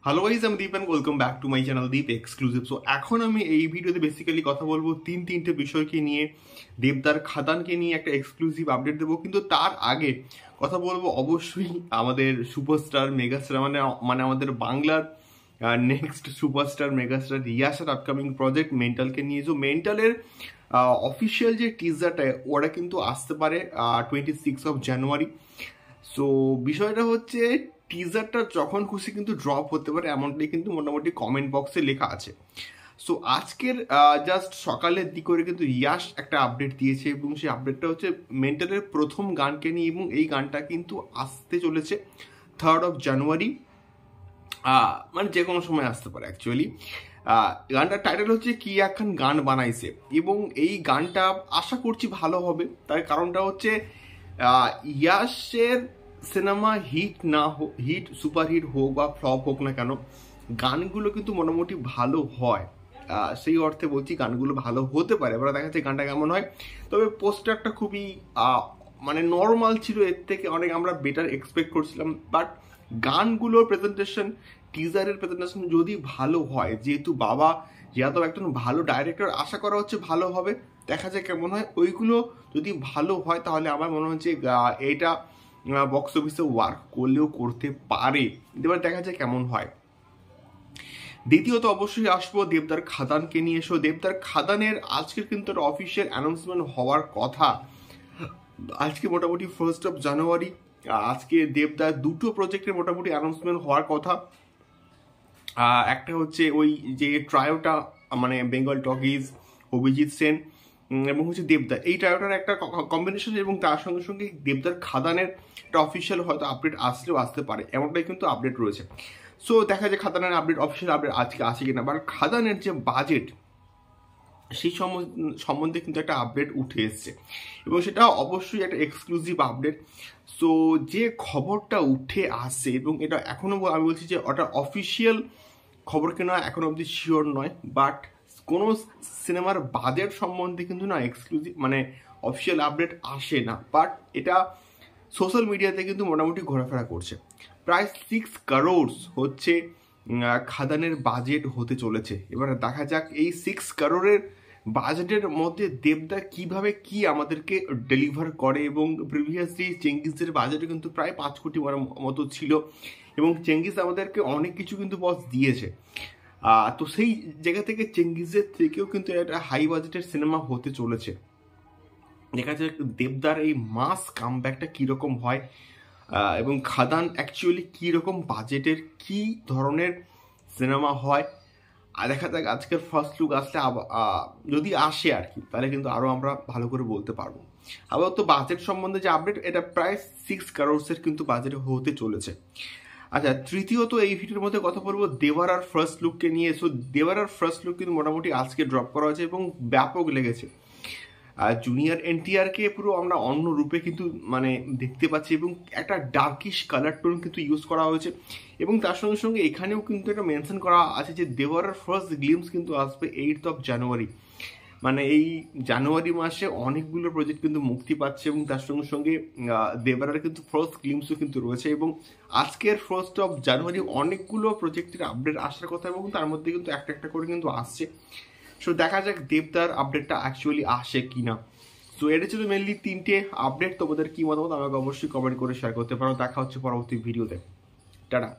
Hello guys, আমি Deep and welcome back to my channel Deep exclusive. So এখন আমি এই ভিডিওতে বেসিক্যালি কথা বলবো তিনটে বিষয়কে নিয়ে, দেবদার খাদানকে নিয়ে একটা এক্সক্লুসিভ আপডেট দেবো। কিন্তু তার আগে কথা বলবো অবশ্যই আমাদের সুপারস্টার মেগাস্টার মানে আমাদের বাংলার নেক্সট সুপারস্টার মেগাস্টার রিয়াসের আপকামিং প্রজেক্ট মেন্টালকে নিয়ে। সো মেন্টালের অফিসিয়াল যে টিজারটা ওরা কিন্তু আসতে পারে 26 জানুয়ারি। সো বিষয়টা হচ্ছে টিজারটা যখন খুশি কিন্তু ড্রপ হতে পারে, এমনটাই কিন্তু মোটামুটি কমেন্ট বক্সে লেখা আছে। সো আজকের জাস্ট সকালের দিক করে কিন্তু ইয়াশ একটা আপডেট দিয়েছে এবং সেই আপডেটটা হচ্ছে মেন্টালের প্রথম গানকে নিয়ে, এবং এই গানটা কিন্তু আসতে চলেছে 3rd জানুয়ারি। মানে যে কোনো সময় আসতে পারে অ্যাকচুয়ালি। গানটার টাইটেল হচ্ছে কি একখান গান বানাইছে, এবং এই গানটা আশা করছি ভালো হবে। তার কারণটা হচ্ছে ইয়াশের সিনেমা হিট সুপারহিট হোক বা ফ্লপ হোক না কেন, গানগুলো কিন্তু মোটামুটি ভালো হয়। সেই অর্থে বলছি গানগুলো ভালো হতে পারে, এবার দেখা যাচ্ছে গানটা কেমন হয়। তবে পোস্টারটা খুবই মানে নর্মাল ছিল, এর থেকে অনেক আমরা বেটার এক্সপেক্ট করছিলাম। বাট গানগুলোর প্রেজেন্টেশন, টিজারের প্রেজেন্টেশন যদি ভালো হয়, যেহেতু একজন ভালো ডাইরেক্টর, আশা করা হচ্ছে ভালো হবে। দেখা যায় কেমন হয়। ওইগুলো যদি ভালো হয় তাহলে আমার মনে হচ্ছে এটা বক্স অফিসে ওয়ার্ক করলেও করতে পারে। এবার দেখা যায় কেমন হয়। দ্বিতীয়ত অবশ্যই আসবো দেবদার খাদানকে নিয়ে। এসো দেবদার খাদানের আজকের কিন্তু একটা অফিসিয়াল অ্যানাউন্সমেন্ট হওয়ার কথা। আজকে মোটামুটি 1 জানুয়ারি। আজকে দেবদার দুটো প্রজেক্টের মোটামুটি অ্যানাউন্সমেন্ট হওয়ার কথা। একটা হচ্ছে ওই যে ট্রায়োটা, মানে বেঙ্গল টকিজ, অভিজিৎ সেন এবং হচ্ছে দেবদার, এই ট্রায়োটার একটা কম্বিনেশন, এবং তার সঙ্গে সঙ্গে দেবদার খাদানের একটা অফিসিয়াল হয়তো আপডেট আসলেও আসতে পারে, এমনটাই কিন্তু আপডেট রয়েছে। সো দেখা যায় খাদানের আপডেট, অফিসিয়াল আপডেট আজকে আসে কিনা। বাট খাদানের যে বাজেট, সেই সম্বন্ধে কিন্তু একটা আপডেট উঠে এসছে, এবং সেটা অবশ্যই একটা এক্সক্লুসিভ আপডেট। সো যে খবরটা উঠে আসছে, এবং এটা এখনো আমি বলছি যে ওটা অফিসিয়াল খবর কিনা এখনো অবধি শিওর নয়, বাট কোনো সিনেমার বাজেট সম্বন্ধে কিন্তু না এক্সক্লুসিভ মানে অফিসিয়াল আপডেট আসে না। বাট এটা সোশ্যাল মিডিয়াতে কিন্তু মোটামুটি ঘোরাফেরা করছে। প্রায় 6 crores হচ্ছে খাদানের বাজেট হতে চলেছে। এবার দেখা যাক এই 6 crore বাজেটের মধ্যে দেবদা কিভাবে কি আমাদেরকে ডেলিভার করে। এবং প্রিভিয়াসলি চেঙ্গিসের বাজেটে কিন্তু প্রায় 5 কোটি মতো ছিল, এবং চেঙ্গিস আমাদেরকে অনেক কিছু কিন্তু বস দিয়েছে। তো সেই জায়গা থেকে চেঙ্গিসের থেকেও কিন্তু একটা হাই বাজেটের সিনেমা হতে চলেছে। দেখা যাক দেবদার এই মাস কামব্যাকটা কীরকম হয়, এবং খাদান অ্যাকচুয়ালি কীরকম বাজেটের কি ধরনের সিনেমা হয়। আর দেখা যাক আজকের ফার্স্ট লুক আসলে যদি আসে আর কি, তাহলে কিন্তু আরও আমরা ভালো করে বলতে পারবো। আবার তো বাজেট সম্বন্ধে যে আপডেট, এটা প্রায় 6 crores কিন্তু বাজেট হতে চলেছে। আচ্ছা, তৃতীয়ত এই ভিডিওর মধ্যে কথা বলবো দেওয়ারার ফার্স্ট লুককে নিয়ে। সো দেওয়ারার ফার্স্ট লুক কিন্তু মোটামুটি আজকে ড্রপ করা হয়েছে এবং ব্যাপক লেগেছে। জুনিয়র এনটিআরকে পুরো আমরা অন্য রূপে কিন্তু মানে দেখতে পাচ্ছি, এবং একটা ডার্কিশ কালার টোন কিন্তু ইউজ করা হয়েছে। এবং তার সঙ্গে সঙ্গে এখানেও কিন্তু একটা মেনশন করা আছে যে দেওয়ারার ফার্স্ট গ্লিমস কিন্তু আসবে 8 জানুয়ারি। মানে এই জানুয়ারি মাসে অনেকগুলো প্রজেক্ট কিন্তু মুক্তি পাচ্ছে, এবং তার সঙ্গে সঙ্গে দেওয়ারার কিন্তু ফার্স্ট গ্লিমসও কিন্তু রয়েছে। এবং আজকের 1 জানুয়ারি অনেকগুলো প্রজেক্টের আপডেট আসার কথা, এবং তার মধ্যে কিন্তু একটা একটা করে কিন্তু আসছে। সো দেখা যাক দেবদার আপডেটটা অ্যাকচুয়ালি আসে কিনা। সো এটা ছিল মেনলি 3টে আপডেট। তোমাদের কি মতামত আমাকে অবশ্যই কমেন্ট করে শেয়ার করতে পারো। দেখা হচ্ছে পরবর্তী ভিডিওতে। টাটা।